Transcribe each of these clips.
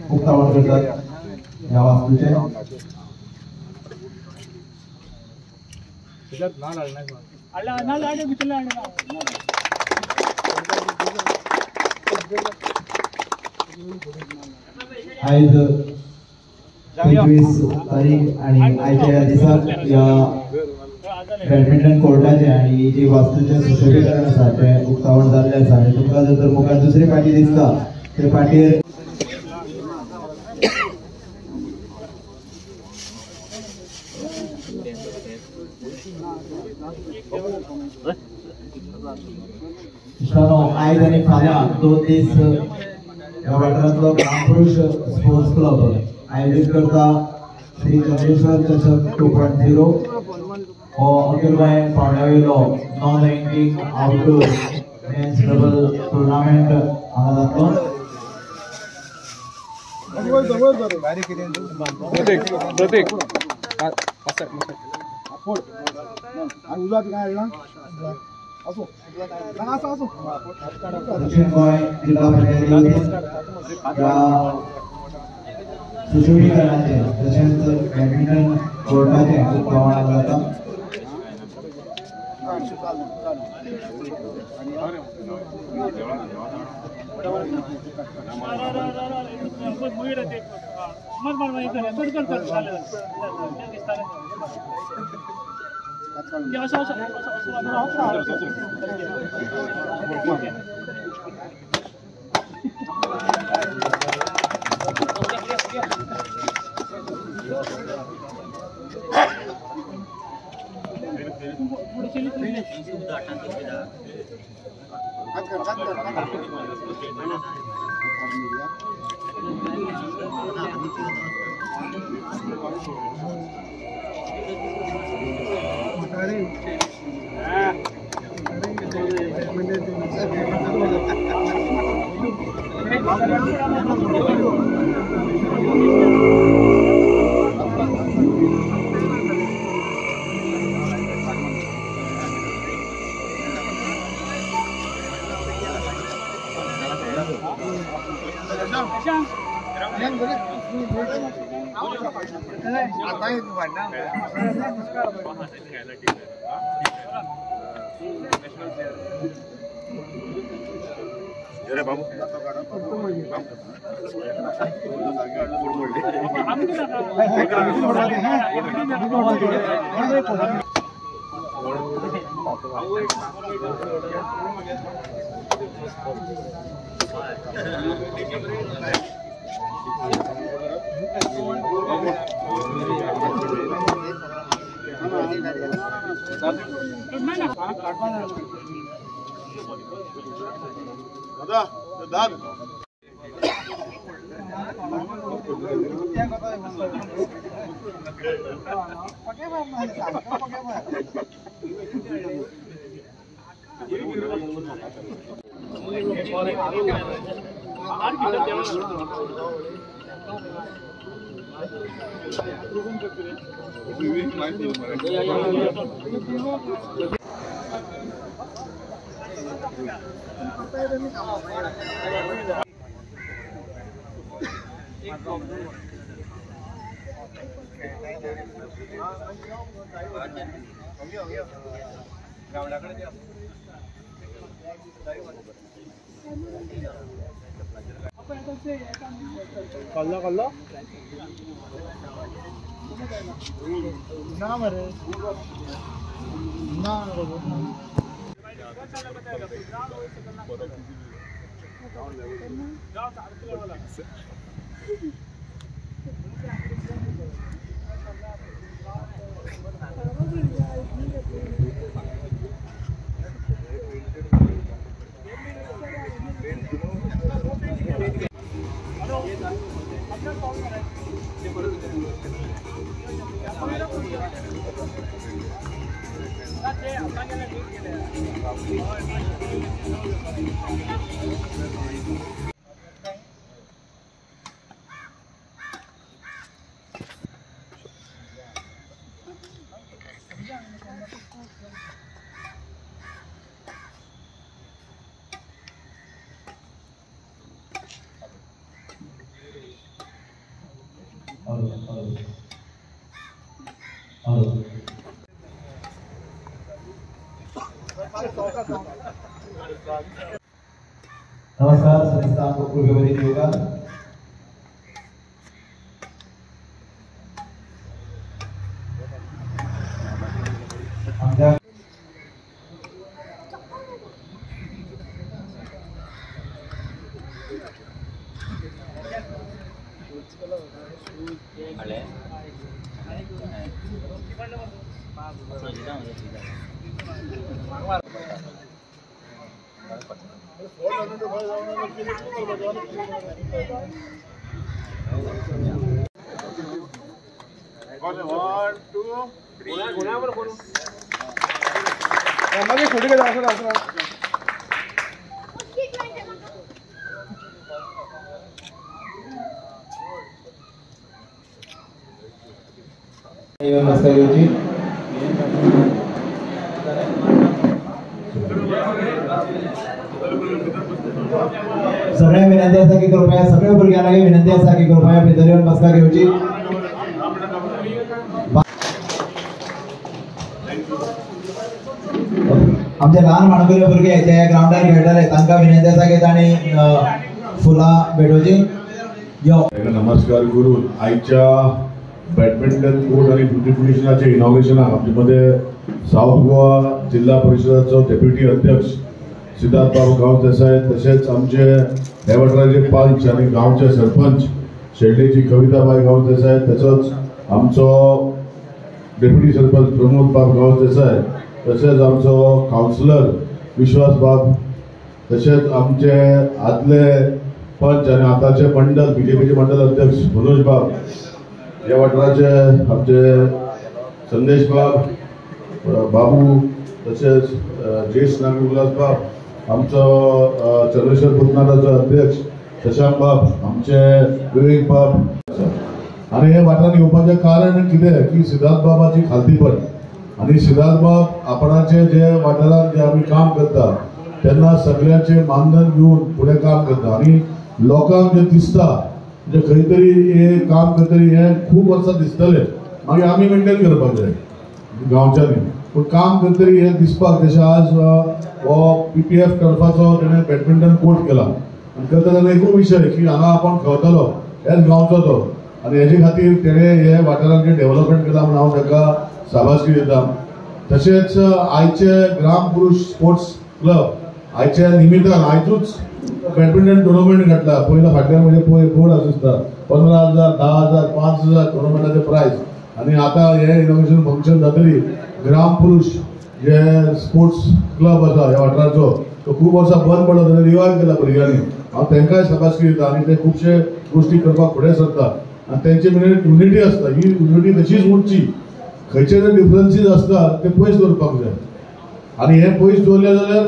मुक्तावण करतात या वास्तूचे आज 25 तारीख आणि आयच्या दिसाक या बॅडमिंटन कोर्टाचे आणि जी वास्तूचे सुशोभीकरण आसा ते उक्तावण जाल्ले आसा आणि तुमकां जर मुखार दुसरी पाटी दिसता ते पाटीर आयज आणि फाल्यां 2 दीस ह्या वाठारांतलो महापुरुष स्पोर्ट्स क्लब आयोजीत करता श्री चंद्रेश्वर चषक 2.0 हो अखिल गोंय पावंड्यावेलो non ranking outdoor men's double tournament हांगा जातलो दक्षिण गोंय जिल्हा पंचायतीच्या सुशोभीकरणाचे तसेच बॅडमिंटन कोर्टाचे उक्तावण जाता नमस्कार संस्था कुलगुरू योगा आमच्या सगळ्या विनंती आसा की कृपया सगळ्या भुरग्यांना विनंती आसा की कृपया भितर येवन बसका घेवची। आमचे ल्हान माणकुले भुरगे जे ग्राउंडार खेळटाले तांकां विनंती आसा की तांणी फुलां भेटोवची। नमस्कार करून आयच्या बॅडमिंटन कोर्ट आणि ब्युटिफिकेशनाचे इनॉग्रेशनाक आमचे मध्ये साऊथ गोवा जिल्हा परिषदाचो डेप्युटी अध्यक्ष सिद्धार्थ बाबू गांव देसाई तसेच आमचे ह्या वाठाराचे पंच आणि गांवचे सरपंच शेळडेची कविताबाई गांव देसाई तसोच आमचो डेप्युटी सरपंच प्रमोद बाब गांव देसाई तसेच आमचो काउन्सिलर विश्वास बाब तसेच आमचे आदले पंच आणि आताचे मंडल बीजेपीचे मंडल अध्यक्ष मनोज बाब ह्या वाठाराचे आमचे संदेश बाब बाबू तसेच ज्येष्ठ नागरिक उल्हास बाब आमचो चंद्रेश्वर भूतनाथाचो अध्यक्ष शशांक बाब आमचे विवेक बाब आणि हे वाठारान येवपाचें कारण कितें की सिद्धार्थ बाबाची खालतीपण आणि सिद्धार्थ बाब आपणाचे जे वाठारात जे आमी काम करता तेन्ना सगळ्यांचे मानधन घेवन फुडें काम करता आणि लोकांक जे दिसता म्हणजे खंय तरी हे काम करतरी हे खूब वर्सां दिसतले मागीर आमी मेंटेन करपाक जाय गांवच्यांनी पूण काम करतरी हे दिसपाक जशें आज हो PPF टर्फाचो तेणें बॅडमिंटन कोर्ट केला आनी करता तेन्ना एकूच विशय की हांगा आपण खेळटलो हेच गांवचो तो आनी हेजे खातीर तेणें हे वाठारान जे डेव्हलपमेंट केला म्हणून हांव ताका शाबासकी दिता। तशेंच आयचे ग्राम पुरुष स्पोर्ट्स क्लब आयच्या निमित्तान आयजूच बॅडमिंटन टुर्नामेंट घातला। पयला फाटल्यान म्हणजे बोर्ड आसता 15,000 10,000 5,000 टुर्नामेंटाचे प्रायज आणि आता हे इनॉग्रेशन फंक्शन जातरी ग्राम पुरुष जे स्पोर्ट्स क्लब आसा ह्या वाठाराचो तो खूब वर्सां बंद पडलो ताणें रिवायव केला भुरग्यांनी हांव तांकांय शाबासकी दिता आनी ते खुबशे गोश्टी करपाक फुडें सरता आनी तेंचे भितर युनिटी आसता ही युनिटी तशीच उरची खंयचे जे डिफरन्सीस आसता ते पयस दवरपाक जाय आनी हे पयस दवरले जाल्यार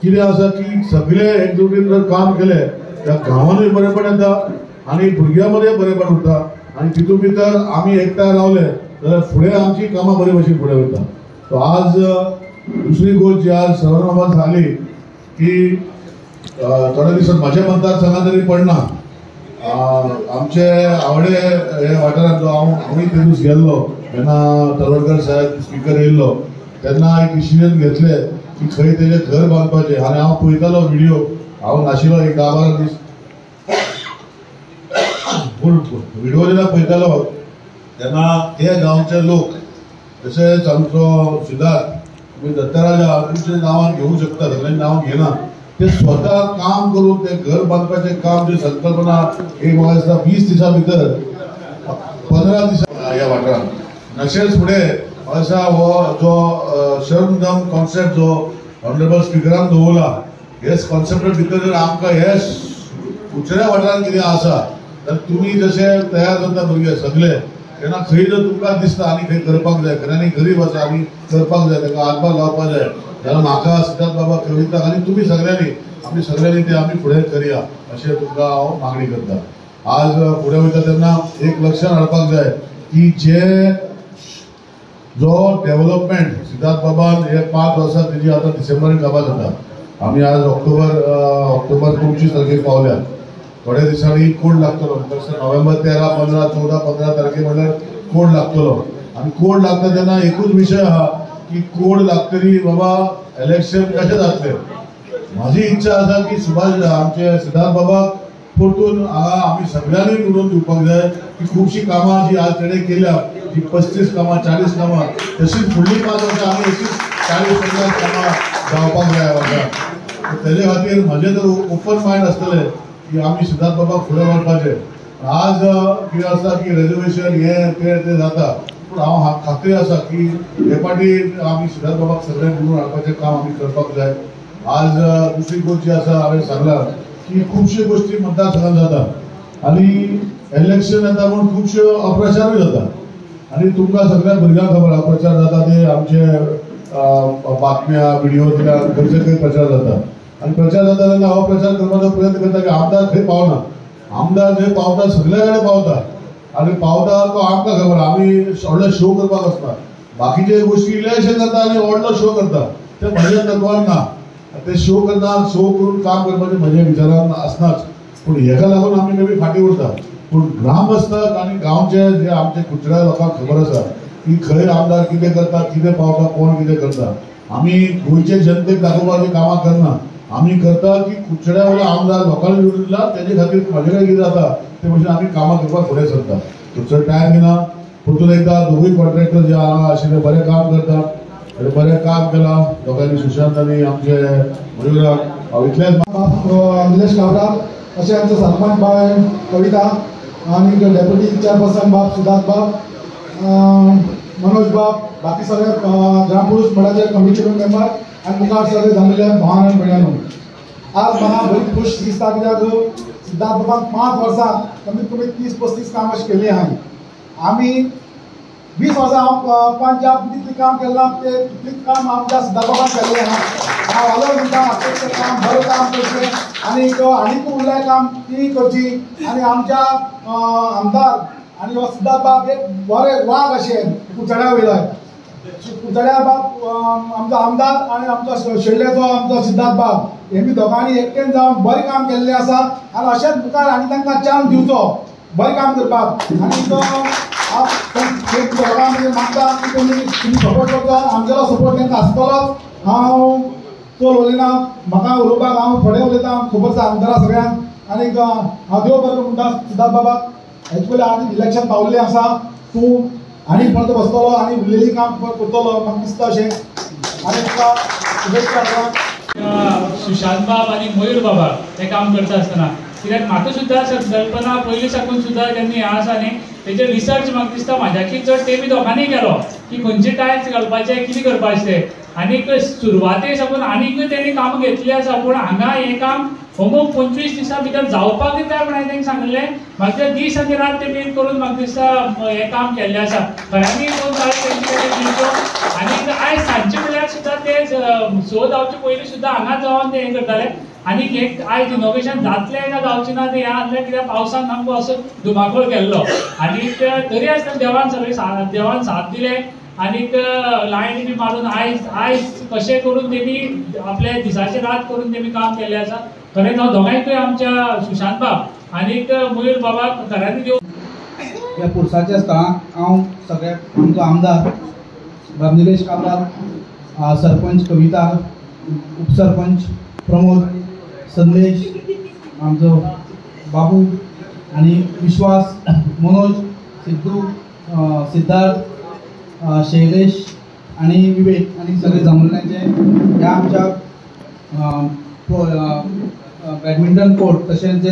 कितें आसा की सगळे एकजुटीन जर काम केलें त्या गांवांनूय बरेपण येता आनी भुरग्यां मदें बरेपण उरता आनी तितून भितर आमी एकठांय रावले जाल्यार फुडें आमची कामां बरे भशेन फुडें वयता। सो आज दुसरी गोष्ट जी आज सर्वांना झाली की थोड्या दिसांत म्हाज्या मतदारसंघात तरी पडना आमचे आवडे हे वाठारांतलो हांवूय ते दीस गेल्लो तेन्ना तलवडकर साहेब स्पीकर येयल्लो तेन्ना एक डिसिजन घेतले की खंय तेजे घर बांदपाचें आनी हांव पळयतालो व्हिडिओ हांव नाशिल्लो एक 10-12 दीस पूण व्हिडिओ जेन्ना पळयतालो तेन्ना ते गांवचे लोक तशेंच आमचो सिद्धार्थ तुमी दत्तराजा तुमचे नांवान घेवंक शकता सगळ्यांनी नांव घेना ते स्वता काम करून ते घर बांदपाचें काम जी संकल्पना एक म्हाका दिसता 20 दिसां भितर 15 दिसां ह्या वाठारांत तशेंच फुडें असा हो जो शर्मदम कॉन्सेप्ट जो ऑनरेबल स्पीकरान दवरला हे कॉन्सेप्टा भितर जर आमकां हे उचऱ्या वाठारांत कितें आसा तर तुमी जशे तयार जाता भुरगे सगळे तेन्ना खंय जर तुमकां दिसता आनी खंय करपाक जाय खऱ्यांनी गरीब आसा आनी करपाक जाय ताका हातभार लावपाक जाय जाल्यार म्हाका सिद्धार्थ बाबा कविता आनी तुमी सगळ्यांनी आमी सगळ्यांनी ते आमी फुडें करया अशें तुमकां हांव मागणी करता। आज फुडें वयता तेन्ना एक लक्षात हाडपाक जाय की जो डेव्हलपमेंट सिद्धार्थ बाबान हे 5 वर्सां तेजी आतां डिसेंबरान काबार जाता आमी आज ऑक्टोबर 25 तारखेक पावल्या थोड्या दिसांनी कोड लागतलो. नोव्हेंबर 13, 15, 14, 15 तारखे म्हणल्यार कोड लागतलो. आणि कोड लागता तेन्ना एकूच विशय आहा की कोड लागतली बाबा इलेक्शन कशें जातले. माझी इच्छा आसा की सुभाष आमचे सिद्धार्थ बाबाक परतून हांगा आमी सगळ्यांनी निवडून दिवपाक जाय की खुबशीं कामां जी आज तेणे केल्या, जी 35 कामां 40 कामां, तशीच फुडलीं 5 वर्सां आमी अशीच 40-50 कामां जावपाक जाय वता. तेजे खातीर म्हजें तर ओपन मायंड आसतलें की आमी सिद्धार्थ बाबाक फुडें व्हरपाचें. आज कितें आसा की रिजर्वेशन ते जाता, पूण हांव खात्री आसा की हे फाटी आमी सिद्धार्थ बाबाक सगळें निवडून हाडपाचें काम आमी करपाक जाय. आज दुसरी गोष्ट जी आसा हांवें सांगलां की खुबश्यो गोष्टी मतदारसंघात जाता आनी इलेक्शन येता म्हूण खुबश्यो अप्रचारूय जाता. आनी तुमकां सगळ्या भुरग्यांक खबर अप्रचार जाता ते आमचे बातम्या व्हिडिओतल्यान खंयचे खंय प्रचार जाता. आनी प्रचार जाता तेन्ना हो प्रचार करपाचो प्रयत्न करता की आमदार खंय पावना. आमदार जंय पावता सगळे कडेन पावता आनी पावता तो आमकां खबर. आमी व्हडलो शो करपाक वचना, बाकीचे गोष्टी इल्लेशे करता आनी व्हडलो शो करता. ते म्हज्या तत्वान ना. ते शो करता, शो करून काम करपाचें म्हज्या विचारान आसनाच. पूण हेका लागून आमी मे बी फाटीं उरता. पूण ग्रामस्थाक आनी गांवचे जे आमचे कुचड्या लोकांक खबर आसा की खंय आमदार कितें करता, कितें पावता, कोण कितें करता. आमी गोंयचे जनतेक दाखोवपाची कामां करना. आमी करता की कुचड्या वयलो आमदार लोकांनी निवडून दिला, तेजे खातीर म्हाजे कडेन कितें जाता ते भशेन आमी कामां करपाक फुडें सरता. चड टायम घेना. परतून एकदा दोगूय कॉन्ट्रॅक्टर जे हांगा आशिल्ले बरें काम करता, बरें काम केलां दोगांनी, सुशांत आनी आमचे मयुराक. इतलेंच निलेश काब्राल, अशें आमचो सरपंच बाय कविता आनी डेप्युटी चेअरपर्सन बाब सिद्धार्थ बाब, मनोज बाब, बाकी सगळे ग्रामपुरुष मंडळाचे कमिटी मेंबर आनी मुखार सगळे जमिल्ले भावान आनी भयणांनो, आज म्हाका बरी खूश दिसता कित्याक सिद्धार्थ बाबान 5 वर्सां कमीत कमी 30-35 काम अशें केल्लीं आहाय. आमी 20 वर्सां हांव पंजाब जितलें काम केलां तितलें काम आमच्या सिद्धार्थ बाबान केल्लें आहा. हांव हालो म्हणटा अपेक्षा काम बरें काम करचें आनीक उरलें काम ती करची. आनी आमच्या आमदार आनी हो सिद्धार्थ बाब एक बरें वाग अशें कुचड्या वयल्यान. कुचड्या बाब आमचो आमदार आनी आमचो शेळ्ळेचो आमचो सिद्धार्थ बाब हेमी दोगांनी एकटेन जावन बरें काम केल्लें आसा. आनी अशेंच मुखार आनी तांकां चान्स दिवचो बरें काम करपाक. आनी तो दोगांक मागता की तुमी सपोर्ट करचो. आमचो सपोर्ट तांकां आसतलोच. हांव चड उलयना, म्हाका उलोवपाक हांव फुडें उलयतां, खबर आसा आमदारा सगळ्यांक. आनीक हांव देव बरें म्हणटा सिद्धार्थ बाबाक. हेचे पयलीं आनी इलेक्शन पावलेलें आसा, तूं आनी परत बसतलो आनी उरलेलीं काम करतलो म्हाका दिसता अशें. आनी तुका शुभेच्छा. सुशांत बाब आनी मयूर बाबा हे काम करता आसतना कित्याक म्हाका सुद्दां संकल्पना पयलीं साकून सुद्दां केन्ना हें आसा न्ही, तेजेर रिसर्च म्हाका दिसता म्हाज्याकी चड तेमी दोगांनी केलो की खंयचे टायल्स घालपाचे, कितें करपाचें तें. आनीक सुरवाते साकून आनीकूय तेणी कामां घेतलीं आसा. पूण हांगा हें काम अमूक 25 दिसां भितर जावपाकूच जाय म्हण हांवें तांकां सांगलें. म्हाका दीस आनी रात ते मेन करून म्हाका दिसता हें काम केल्लें आसा. खऱ्यांनी 2 तारीख तेंचे कडेन दिवचो. आनीक आयज सांजचे वेळार सुद्दां ते स जावचे पयलीं सुद्दां हांगा जावन ते हें करताले. आनीक एक आयज इनोवेशन जातलें काय जावचें ना तें हें आसलें कित्याक पावसान आमकां असो धुमाकूळ केल्लो. आनीक तरी आसतना देवान सगळें देवान साथ दिलें. आनीक लायनी बी मारून आयज कशें करून तेमी आपले दिसाचे रात करून तेमी काम केल्लें आसा. खरेंच हांव दोगांयकूय आमच्या सुशांत बाब आनीक मयूर बाबाक खऱ्यांनी देव. ह्या पुरसाच्या स्थळांक हांव सगळ्याक आमचो आमदार बाब निलेश काब्राल, सरपंच कविता, उपसरपंच प्रमोद, संदेश, आमचो बाबू आनी विश्वास, मनोज, सिद्धू, सिद्धार्थ, शैलेश आनी विवेक आनी सगळे जमल्यांचे ह्या आमच्या बॅडमिंटन कोर्ट तशेंच जे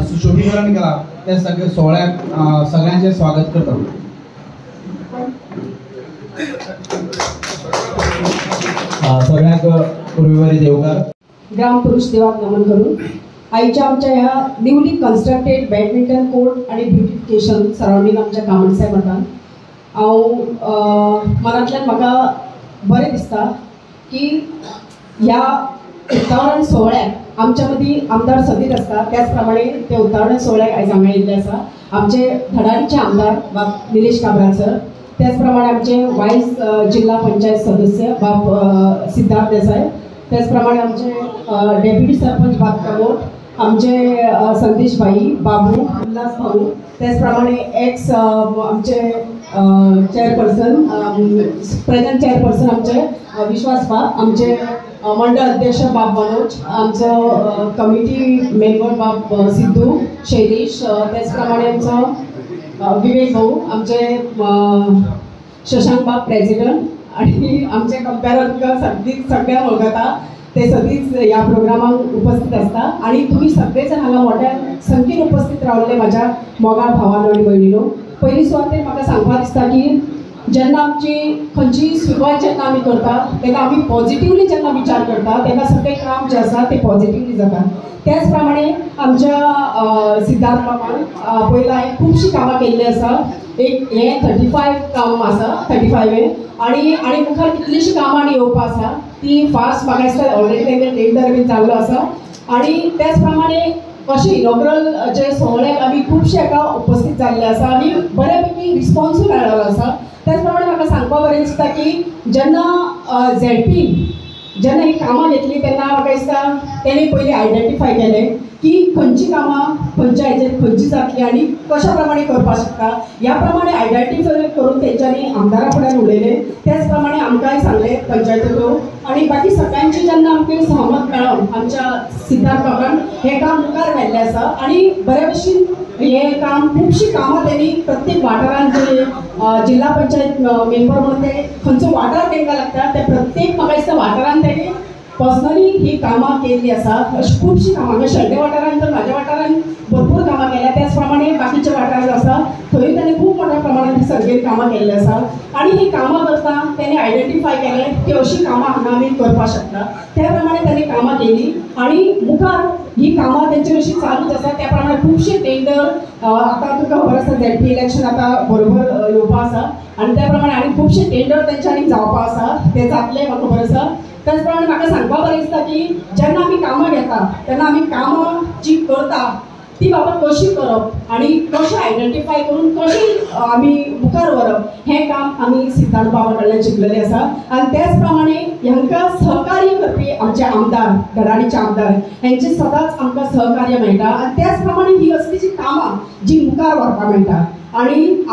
सुशोभीकरण केला ते सगळे सोहळ्याक सगळ्यांचे स्वागत करता. सगळ्यांक रविवारी देवकार. ग्राम पुरुष देवाक नमन करून आयच्या आमच्या ह्या न्यूली कन्स्ट्रक्टेड बॅडमिंटन कोर्ट आणि ब्युटिफिकेशन सराउंडींग आमच्या कामणसाहेब मठान हांव मनांतल्यान म्हाका बरें दिसता की ह्या उक्तावण सोहळ्याक आमच्या मदीं आमदार सदीत आसता. त्याच प्रमाणे ते उक्तावण सोहळ्याक आयज हांगा येयल्ले आसा आमचे धडाडीचे आमदार बाब निलेश काब्राल सर, त्याच प्रमाणे आमचे वायस जिल्हा पंचायत सदस्य बाब सिद्धार्थ देसाय, त्याच प्रमाणे आमचे डेप्युटी सरपंच बाब प्रमोद आमचे संदेश भाई, बाबू, उल्हास भाऊ, त्याचप्रमाणे एक्स आमचे चेअरपर्सन, प्रेझेंट चेअरपर्सन आमचे विश्वास बाब, आमचे मंडळ अध्यक्ष बाब मनोज, आमचं कमिटी मेंबर बाब सिद्धू शैलेश, त्याचप्रमाणे आमचं विवेक भाऊ, आमचे शशांक बाब प्रेसिडेंट, आणि आमचे कंपॅरर सगळ्या वळखता ते सगळीच या प्रोग्रामात उपस्थित असतात. आणि तुम्ही सगळेजण हांगा मोठ्या संख्येन उपस्थित रावले माझ्या मोगाळ भावानो आनी भयणीनो. पयली सुवातेर म्हाका सांगपाक दिसता की जेन्ना आमची खंयची सुरवात जेन्ना आमी करता तेन्ना आमी पॉझिटिव्हली जेन्ना विचार करता तेन्ना सगळें काम जें आसा तें पॉझिटिव्हली जाता. त्याच प्रमाणे आमच्या सिद्धार्थ बाबान पयला हांवें खुबशीं कामां केल्लीं आसा. एक हे 35 काम आसा, 35 आणि मुखार कितलीशीं कामां आनी येवपा आसा ती फास्ट म्हाका दिसता ऑलरेडी तेंगे टेंडर बीन जाल्लो आसा. आणि त्याच प्रमाणे अशें इनॉग्रल जे सोहळ्याक आमी खुबशे हाका उपस्थित जाल्ले आसा आनी बऱ्यापैकी रिस्पॉन्सूय मेळ्ळो आसा. त्याच प्रमाणे म्हाका सांगपा बरें दिसता की जेन्ना झेडपी जेन्ना ही कामां घेतली तेन्ना म्हाका दिसता तेणी पयलीं आयडेंटिफाय केलें की खंयची कामां खंयच्या हेचेर खंयची जातली आनी कशा प्रमाणे करपाक शकता. ह्या प्रमाणे आयडेंटिफाय करून तेंच्यांनी आमदारा फुड्यान उलयलें. त्याच प्रमाणे आमकांय सांगलें पंचायतीचो आनी बाकी सगळ्यांची जेन्ना आमकां सहमत मेळोन आमच्या सिद्धार्थ बाबान हें काम मुखार व्हेल्लें आसा. आनी बऱ्या भशेन हें काम खुबशीं कामां तेणी प्रत्येक वाठारांत जे जिल्हा पंचायत मेंबर म्हणून ते खंयचो वाठार तांकां लागता ते प्रत्येक म्हाका दिसता वाठारांत तेणी पर्सनली ही कामां केल्ली आसा. अशीं खुबशीं कामां शेल्डे वाठारांत तर म्हाज्या वाठारांत भरपूर कामां केल्या. त्याच प्रमाणे बाकीच्या वाठारांत आसा थंय ताणें खूब मोठ्या प्रमाणांत सर्वेर कामां केल्लीं आसा. आनी ही कामां करता तेणें आयडेंटिफाय केलें की अशीं कामां हांगा आमी करपाक शकता. त्या प्रमाणे ताणें कामां केलीं आनी मुखार ही कामां तेंची अशी चालूच आसा. त्या प्रमाणे खुबशे टेंडर आतां तुका खबर आसा झेडपी इलेक्शन आतां बरोबर येवपा आसा आनी त्या प्रमाणे आनी खुबशे टेंडर तेंच्यांनी जावपा आसा. ते जातले म्हाका खबर आसा. त्याच प्रमाणे म्हाका सांगपा बरें दिसता की जेन्ना आमी कामां घेता तेन्ना आमी कामां जी करता ती बाबा कशी करप आनी कशें आयडेंटिफाय करून कशी आमी मुखार व्हरप हें काम आमी सिद्धार्थ बाबा कडल्यान शिकलेलें आसा. आनी त्याच प्रमाणे हांकां सहकार्य करपी आमचे आमदार गडाडीचे आमदार हेंचे सदांच आमकां सहकार्य मेळटा. आनी त्याच प्रमाणे ही असली जी कामां जी मुखार व्हरपाक मेळटा. आनी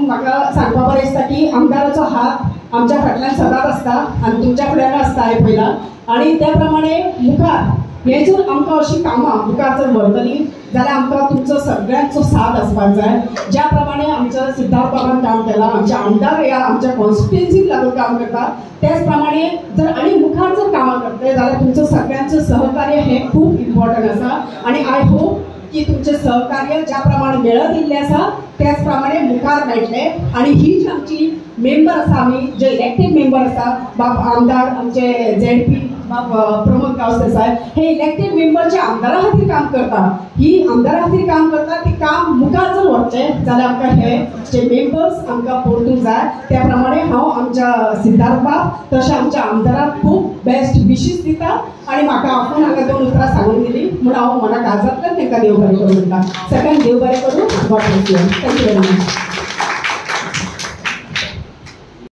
म्हाका सांगपा बरें दिसता की आमदाराचो हात आमच्या फाटल्यान सदांच आसता आनी तुमच्या फुड्यान आसता हांवें पयलां. आनी त्या प्रमाणे मुखार हे जर आमकां अशीं कामां मुखार जर व्हरतलीं जाल्यार आमकां तुमचो सगळ्यांचो साथ आसपाक जाय. ज्या प्रमाणे आमच्या सिद्धार्थ बाबान काम केलां, आमचे आमदार ह्या आमच्या कॉन्स्टिट्युएन्सीक लागून काम करता त्याच प्रमाणे जर आनी मुखार जर कामां करतले जाल्यार तुमचं सगळ्यांचं सहकार्य हें खूब इम्पॉर्टंट आसा. आनी आय होप की तुमचे सहकार्य ज्या प्रमाणे मेळत येयल्लें आसा त्याच प्रमाणे मुखार मेळटले. आनी ही जी आमची मेंबर आसा आमी जे इलेक्टेड मेंबर आसा बाब आमदार आमचे झेडपी बाब प्रमोद गांवदेसाय हे इलेक्टेड मेंबर जे आमदारा खातीर काम करता ही आमदारा खातीर काम करता ती काम मुखार जर व्हरचें जाल्यार आमकां हे जे मेंबर्स आमकां परतूंक जाय. त्या प्रमाणे हांव आमच्या सिद्धार्थ बाब तशें आमच्या आमदाराक खूब बेस्ट विशीस दिता. आनी म्हाका आपूण हांगा 2 उतरां सांगून दिली म्हूण हांव मनाक आजातल्यान तांकां देव बरें करूं म्हणटा. सगळ्यांक देव बरें करूं. God bless you. Thank you very much.